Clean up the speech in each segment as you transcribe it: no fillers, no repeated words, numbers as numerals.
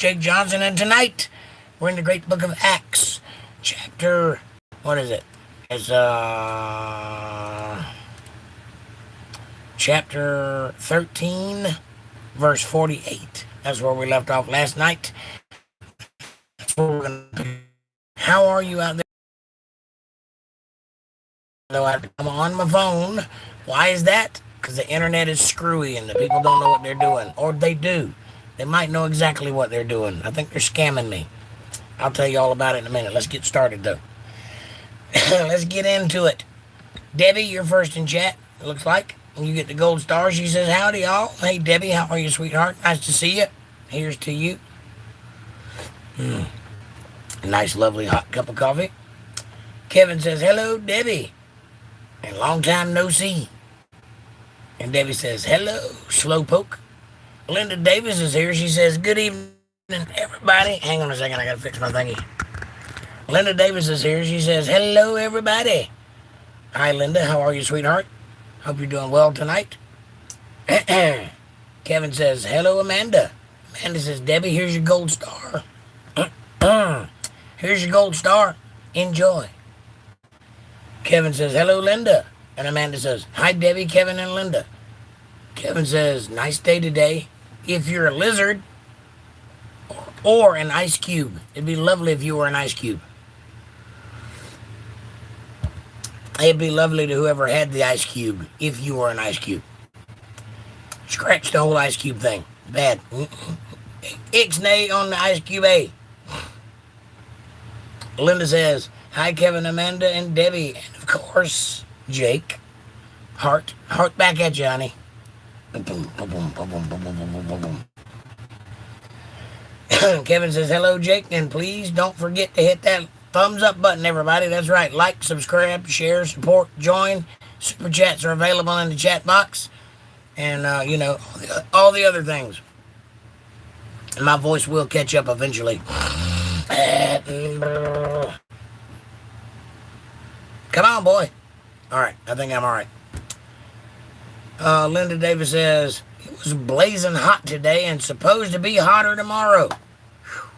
Jake Johnson, and tonight we're in the great book of Acts, chapter, what is it? It's, chapter 13, verse 48. That's where we left off last night. That's where we're going to. How are you out there? Though I'm on my phone. Why is that? Because the internet is screwy and the people don't know what they're doing. Or they do. They might know exactly what they're doing. I think they're scamming me. I'll tell you all about it in a minute. Let's get started, though. Let's get into it. Debbie, you're first in chat, it looks like. You get the gold star. She says, howdy, y'all. Hey, Debbie, how are you, sweetheart? Nice to see you. Here's to you. Nice, lovely, hot cup of coffee. Kevin says, hello, Debbie. And long time no see. And Debbie says, hello, slowpoke. Linda Davis is here. She says, good evening, everybody. Hang on a second. I got to fix my thingy. Linda Davis is here. She says, hello, everybody. Hi, Linda. How are you, sweetheart? Hope you're doing well tonight. Kevin says, hello, Amanda. Amanda says, Debbie, here's your gold star. Here's your gold star. Enjoy. Kevin says, hello, Linda. And Amanda says, hi, Debbie, Kevin, and Linda. Kevin says, nice day today. If you're a lizard or an ice cube, it'd be lovely if you were an ice cube. It'd be lovely to whoever had the ice cube if you were an ice cube. Scratch the whole ice cube thing. Bad. Ixnay on the ice cube A. Linda says, hi, Kevin, Amanda, and Debbie. And of course, Jake. Heart back at you, honey. Kevin says, hello, Jake, and please don't forget to hit that thumbs up button, everybody. That's right. Like, subscribe, share, support, join. Super chats are available in the chat box. And, all the other things. And my voice will catch up eventually. Come on, boy. All right. I think I'm all right. Linda Davis says, it was blazing hot today and supposed to be hotter tomorrow. Whew.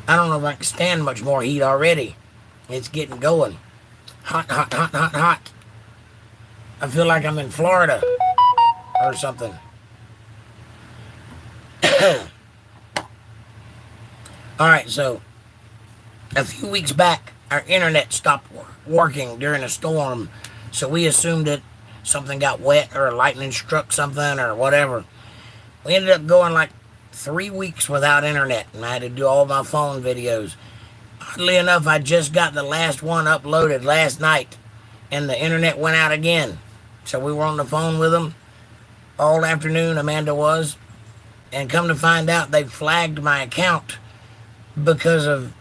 I don't know if I can stand much more heat already. It's getting going. Hot, hot, hot, hot, hot. I feel like I'm in Florida or something. All right, so a few weeks back, our internet stopped working during a storm, so we assumed that something got wet or lightning struck something or whatever. We ended up going like 3 weeks without internet, and I had to do all my phone videos. Oddly enough, I just got the last one uploaded last night, and the internet went out again. So we were on the phone with them all afternoon, Amanda was, and come to find out they flagged my account because of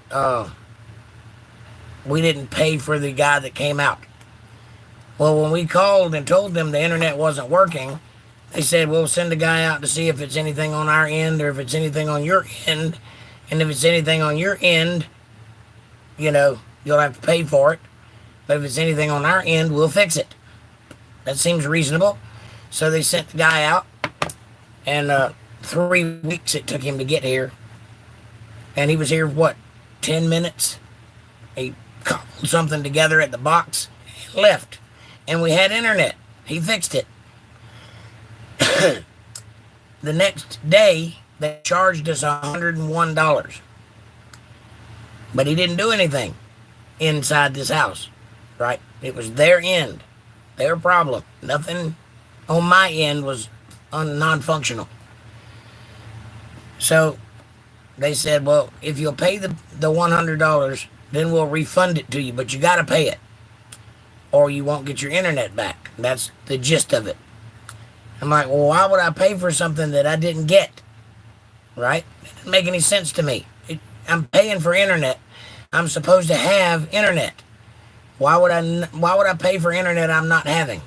we didn't pay for the guy that came out. Well, when we called and told them the internet wasn't working, they said, we'll send a guy out to see if it's anything on our end or if it's anything on your end. And if it's anything on your end, you'll have to pay for it. But if it's anything on our end, we'll fix it. That seems reasonable. So they sent the guy out, and 3 weeks it took him to get here. And he was here, 10 minutes? He cobbled something together at the box and left. And we had internet. He fixed it. The next day, they charged us $101. But he didn't do anything inside this house, right? It was their end, their problem. Nothing on my end was non-functional. So they said, well, if you'll pay the $100, then we'll refund it to you, but you got to pay it, or you won't get your internet back. That's the gist of it. I'm like, well, why would I pay for something that I didn't get? Right? It didn't make any sense to me. I'm paying for internet. I'm supposed to have internet. Why would I pay for internet I'm not having?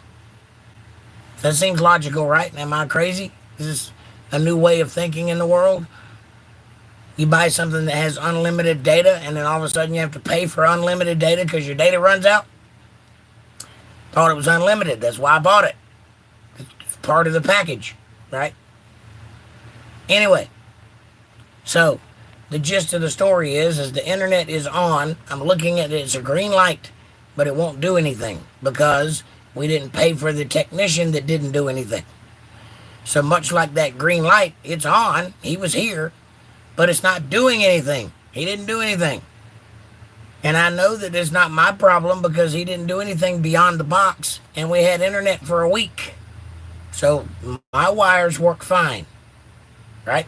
That seems logical, right? Am I crazy? Is this a new way of thinking in the world? You buy something that has unlimited data, and then all of a sudden you have to pay for unlimited data because your data runs out? Thought it was unlimited. That's why I bought it. It's part of the package, right? Anyway, So the gist of the story is the internet is on. I'm looking at it. It's a green light, but it won't do anything because we didn't pay for the technician that didn't do anything. So much like that green light, it's on. He was here, but it's not doing anything. He didn't do anything. And I know that it's not my problem because he didn't do anything beyond the box, and we had internet for a week. So my wires work fine, right?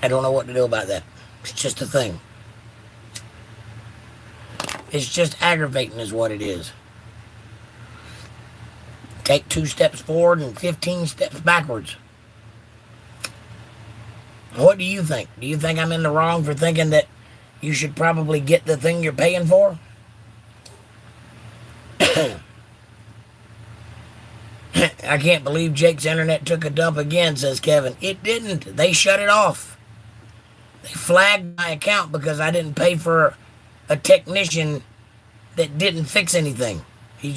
I don't know what to do about that. It's just a thing. It's just aggravating is what it is. Take 2 steps forward and 15 steps backwards. What do you think? Do you think I'm in the wrong for thinking that you should probably get the thing you're paying for? I can't believe Jake's internet took a dump again, says Kevin. It didn't. They shut it off. They flagged my account because I didn't pay for a technician that didn't fix anything. They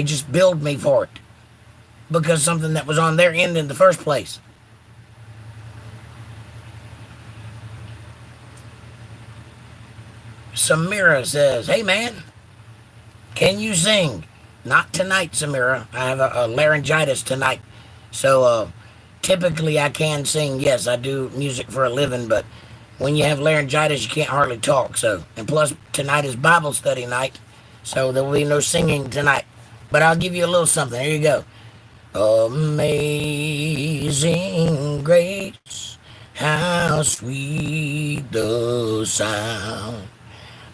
just billed me for it because something that was on their end in the first place. Samira says, hey man, can you sing? Not tonight, Samira. I have a laryngitis tonight. So typically I can sing. Yes, I do music for a living, but when you have laryngitis, you can't hardly talk. So, and plus tonight is Bible study night, so there will be no singing tonight. But I'll give you a little something. Here you go. Amazing grace, how sweet the sound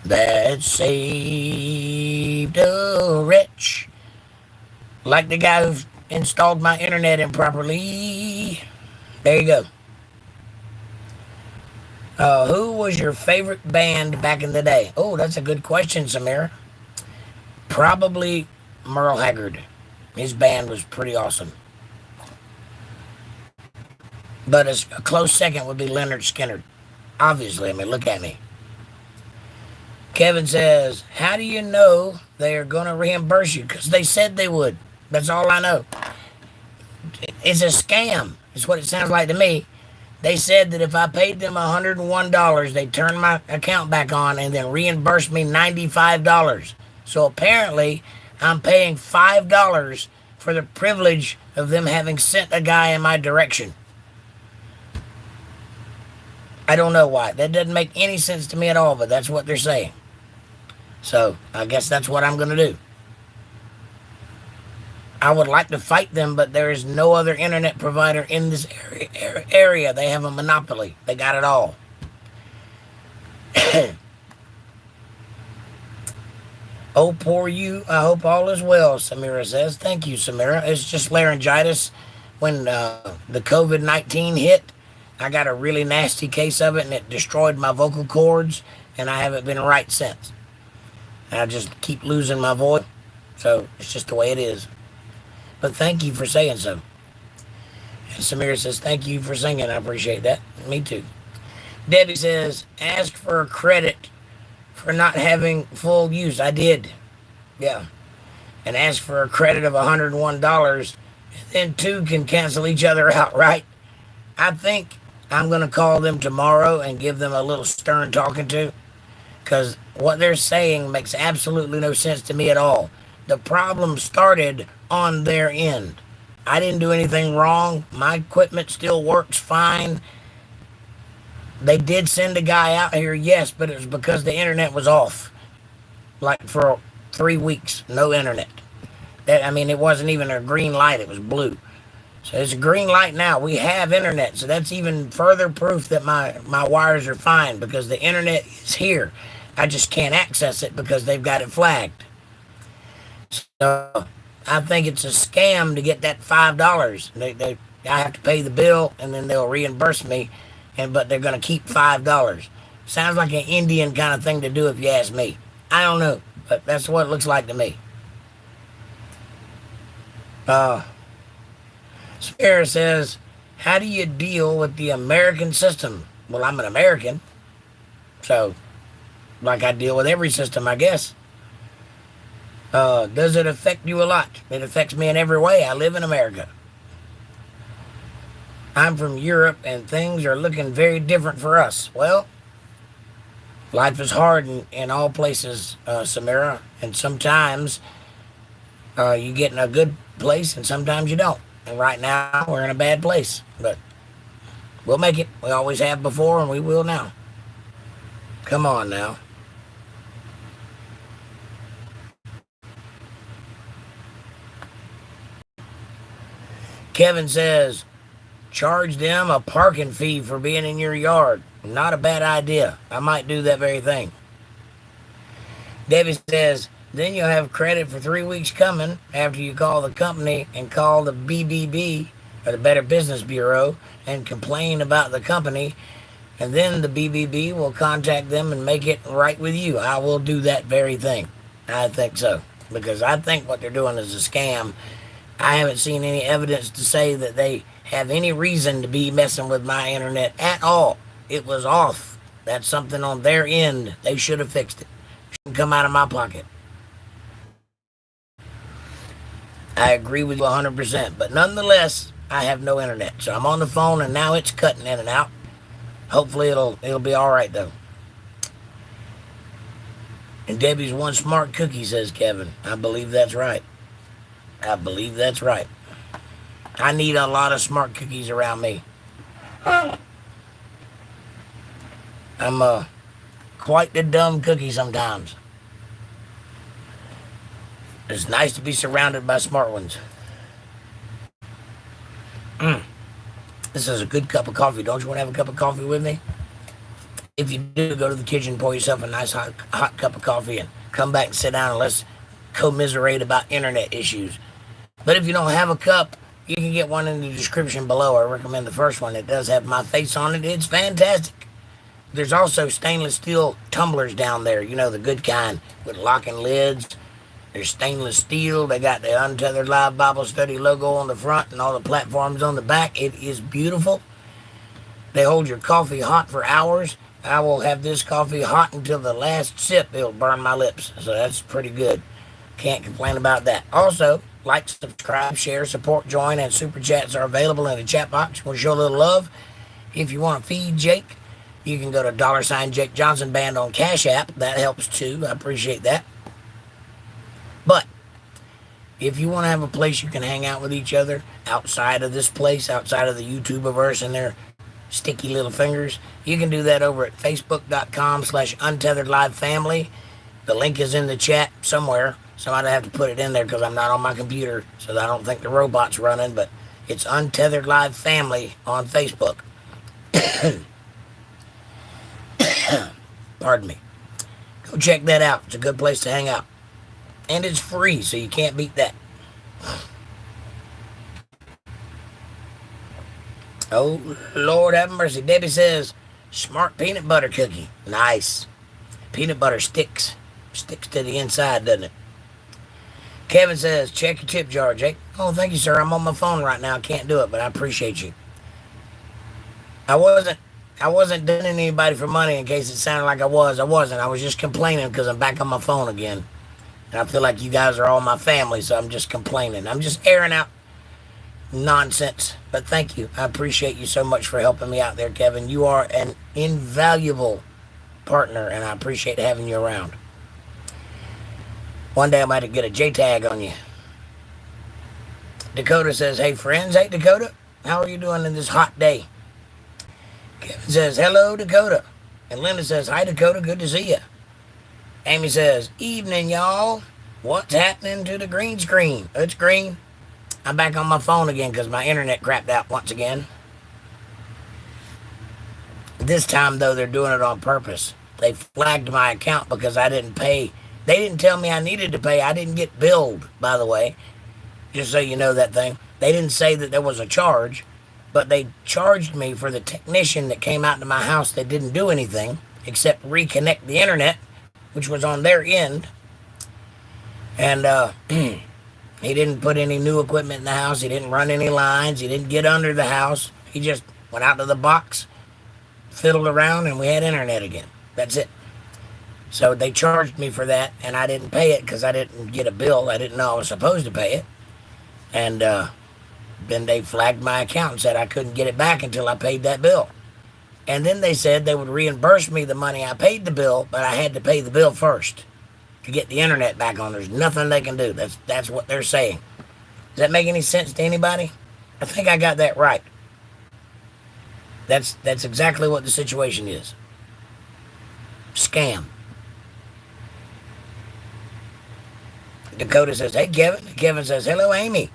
that saved a wretch like the guy who installed my internet improperly. There you go. Who was your favorite band back in the day? Oh, that's a good question, Samira. Probably Merle Haggard. His band was pretty awesome. But a close second would be Leonard Skinner. Obviously, I mean, look at me. Kevin says, how do you know they are going to reimburse you? Because they said they would. That's all I know. It's a scam. It's what it sounds like to me. They said that if I paid them $101, they'd turn my account back on and then reimburse me $95. So apparently, I'm paying $5 for the privilege of them having sent a guy in my direction. I don't know why. That doesn't make any sense to me at all, but that's what they're saying. So I guess that's what I'm going to do. I would like to fight them, but there is no other internet provider in this area. They have a monopoly. They got it all. Oh, poor you. I hope all is well, Samira says. Thank you, Samira. It's just laryngitis. When the COVID-19 hit, I got a really nasty case of it, and it destroyed my vocal cords, and I haven't been right since. I just keep losing my voice, so it's just the way it is. But thank you for saying so. And Samira says, thank you for singing. I appreciate that. Me too. Debbie says, ask for a credit for not having full use. I did. Yeah. And ask for a credit of $101. And then two can cancel each other out, right? I think I'm going to call them tomorrow and give them a little stern talking to. Because what they're saying makes absolutely no sense to me at all. The problem started on their end. I didn't do anything wrong. My equipment still works fine. They did send a guy out here, yes, but it was because the internet was off. Like for 3 weeks, no internet. It wasn't even a green light, it was blue. So it's a green light now. We have internet, so that's even further proof that my wires are fine because the internet is here. I just can't access it because they've got it flagged. So I think it's a scam to get that $5. I have to pay the bill and then they'll reimburse me, but they're going to keep $5. Sounds like an Indian kind of thing to do if you ask me. I don't know, but that's what it looks like to me. Spirit says, how do you deal with the American system? Well, I'm an American, so like I deal with every system, I guess. Does it affect you a lot? It affects me in every way. I live in America. I'm from Europe and things are looking very different for us. Well, life is hard in all places, Samira, and sometimes you get in a good place and sometimes you don't. And right now we're in a bad place, but we'll make it. We always have before and we will now. Come on now. Kevin says, charge them a parking fee for being in your yard. Not a bad idea. I might do that very thing. Debbie says, then you'll have credit for 3 weeks coming after you call the company and call the BBB, or the Better Business Bureau, and complain about the company. And then the BBB will contact them and make it right with you. I will do that very thing. I think so. Because I think what they're doing is a scam. I haven't seen any evidence to say that they have any reason to be messing with my internet at all. It was off. That's something on their end. They should have fixed it. It shouldn't come out of my pocket. I agree with you 100%. But nonetheless, I have no internet. So I'm on the phone and now it's cutting in and out. Hopefully it'll be all right though. And Debbie's one smart cookie, says Kevin. I believe that's right. I believe that's right. I need a lot of smart cookies around me. I'm quite the dumb cookie sometimes. It's nice to be surrounded by smart ones. This is a good cup of coffee. Don't you want to have a cup of coffee with me? If you do, go to the kitchen, pour yourself a nice hot cup of coffee, and come back and sit down and let's commiserate about internet issues. But if you don't have a cup, you can get one in the description below. I recommend the first one. It does have my face on it. It's fantastic. There's also stainless steel tumblers down there. You know, the good kind with locking lids. There's stainless steel. They got the Untethered Live Bible Study logo on the front and all the platforms on the back. It is beautiful. They hold your coffee hot for hours. I will have this coffee hot until the last sip. It'll burn my lips. So that's pretty good. Can't complain about that. Also, like, subscribe, share, support, join, and super chats are available in the chat box. We'll show a little love. If you want to feed Jake, you can go to $JakeJohnsonband on CashApp. That helps too. I appreciate that. But if you want to have a place you can hang out with each other outside of this place, outside of the YouTuberverse and their sticky little fingers, you can do that over at facebook.com/UntetheredLiveFamily. The link is in the chat somewhere. Somebody have to put it in there because I'm not on my computer, so I don't think the robot's running, but it's Untethered Live Family on Facebook. Pardon me. Go check that out. It's a good place to hang out. And it's free, so you can't beat that. Oh, Lord have mercy. Debbie says, smart peanut butter cookie. Nice. Peanut butter sticks. Sticks to the inside, doesn't it? Kevin says, check your tip jar, Jake. Oh, thank you, sir. I'm on my phone right now. I can't do it, but I appreciate you. I wasn't dunning anybody for money in case it sounded like I was. I wasn't. I was just complaining because I'm back on my phone again. And I feel like you guys are all my family, so I'm just complaining. I'm just airing out nonsense. But thank you. I appreciate you so much for helping me out there, Kevin. You are an invaluable partner, and I appreciate having you around. One day I might get a J-tag on you. Dakota says, hey, friends. Hey, Dakota. How are you doing in this hot day? Kevin says, hello, Dakota. And Linda says, hi, Dakota. Good to see you. Amy says, evening, y'all. What's happening to the green screen? It's green. I'm back on my phone again because my internet crapped out once again. This time, though, they're doing it on purpose. They flagged my account because I didn't pay. They didn't tell me I needed to pay. I didn't get billed, by the way. Just so you know that thing. They didn't say that there was a charge, but they charged me for the technician that came out to my house that didn't do anything except reconnect the internet, which was on their end. And he didn't put any new equipment in the house. He didn't run any lines. He didn't get under the house. He just went out to the box, fiddled around, and we had internet again. That's it. So they charged me for that, and I didn't pay it because I didn't get a bill. I didn't know I was supposed to pay it. And Then they flagged my account and said I couldn't get it back until I paid that bill. And then they said they would reimburse me the money I paid the bill, but I had to pay the bill first to get the internet back on. There's nothing they can do. That's what they're saying. Does that make any sense to anybody? I think I got that right. That's exactly what the situation is. Scam. Dakota says, hey, Kevin. Kevin says, hello, Amy.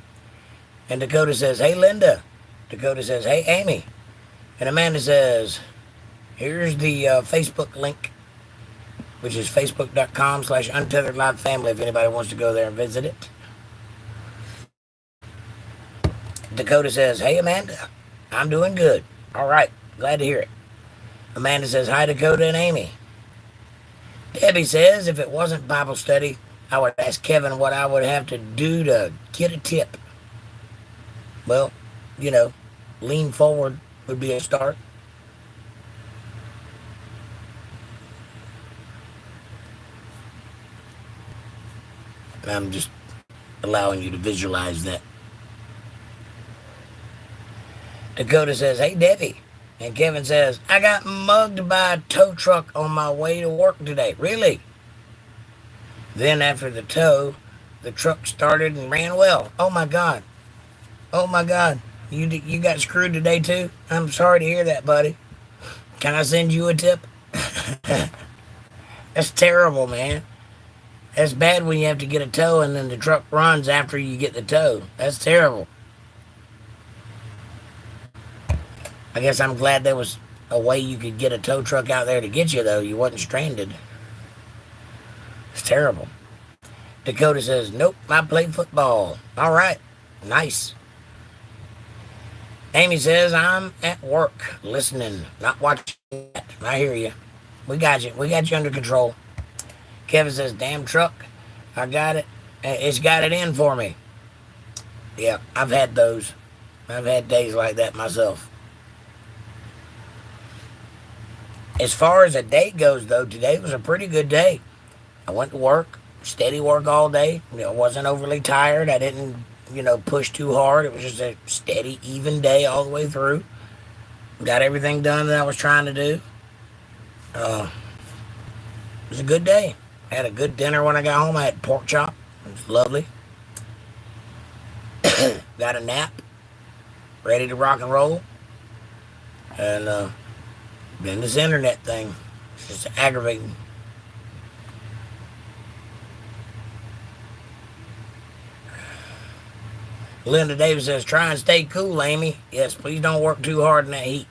And Dakota says, hey, Linda. Dakota says, hey, Amy. And Amanda says, here's the Facebook link, which is facebook.com/UntetheredLive family if anybody wants to go there and visit it. Dakota says, hey, Amanda. I'm doing good. All right. Glad to hear it. Amanda says, hi, Dakota and Amy. Debbie says, if it wasn't Bible study, I would ask Kevin what I would have to do to get a tip. Well, lean forward would be a start. I'm just allowing you to visualize that. Dakota says, hey, Debbie. And Kevin says, I got mugged by a tow truck on my way to work today. Really? Then after the tow, the truck started and ran well. Oh, my God. Oh, my God. You got screwed today, too? I'm sorry to hear that, buddy. Can I send you a tip? That's terrible, man. That's bad when you have to get a tow and then the truck runs after you get the tow. That's terrible. I guess I'm glad there was a way you could get a tow truck out there to get you, though. You wasn't stranded. It's terrible. Dakota says, nope, I play football. All right. Nice. Amy says, I'm at work, listening, not watching that. I hear you. We got you. We got you under control. Kevin says, damn truck. I got it. It's got it in for me. Yeah, I've had those. I've had days like that myself. As far as a day goes, though, today was a pretty good day. I went to work, steady work all day. I wasn't overly tired. I didn't, push too hard. It was just a steady, even day all the way through. Got everything done that I was trying to do. It was a good day. I had a good dinner when I got home. I had pork chop. It was lovely. Got a nap. Ready to rock and roll. And, then this internet thing, it's just aggravating. Linda Davis says, try and stay cool, Amy. Yes, please don't work too hard in that heat.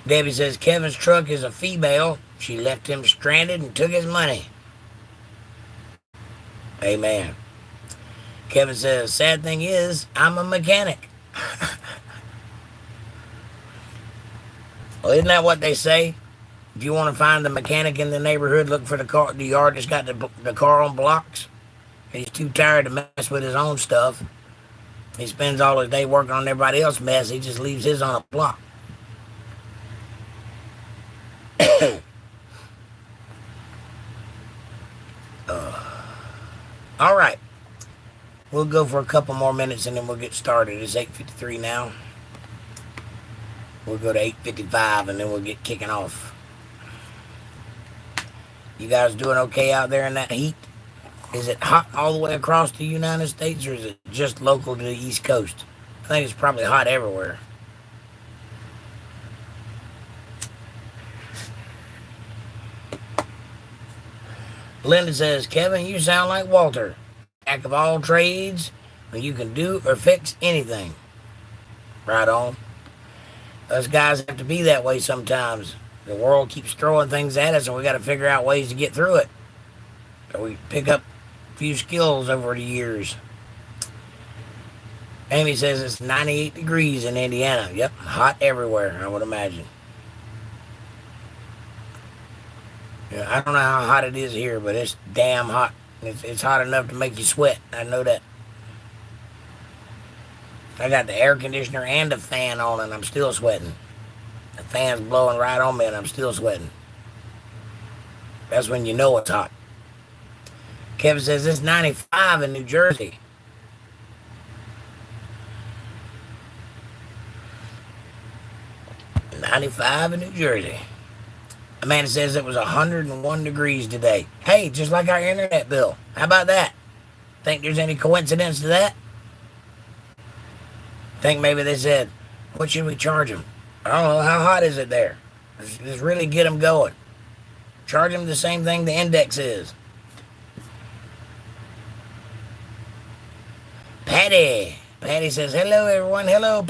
Debbie says, Kevin's truck is a female. She left him stranded and took his money. Amen. Kevin says, sad thing is, I'm a mechanic. Well, isn't that what they say? If you want to find the mechanic in the neighborhood, look for the yard that's got the car on blocks. He's too tired to mess with his own stuff. He spends all his day working on everybody else's mess. He just leaves his on a block. All right. We'll go for a couple more minutes and then we'll get started. It's 8:53 now. We'll go to 8:55 and then we'll get kicking off. You guys doing okay out there in that heat? Is it hot all the way across the United States or is it just local to the East Coast? I think it's probably hot everywhere. Linda says, Kevin, you sound like Walter. Jack of all trades, when you can do or fix anything. Right on. Us guys have to be that way sometimes. The world keeps throwing things at us and we got to figure out ways to get through it. So we pick up a few skills over the years. Amy says it's 98 degrees in Indiana. Yep, hot everywhere, I would imagine. Yeah, I don't know how hot it is here, but it's damn hot. It's hot enough to make you sweat. I know that. I got the air conditioner and the fan on and I'm still sweating. The fan's blowing right on me and I'm still sweating. That's when you know it's hot. Kevin says it's 95 in New Jersey. 95 in New Jersey. Amanda says it was 101 degrees today. Hey, just like our internet bill. How about that? Think there's any coincidence to that? Think maybe they said, what should we charge them? I don't know. How hot is it there? Just really get them going. Charge them the same thing the index is. Patty says, hello, everyone. Hello,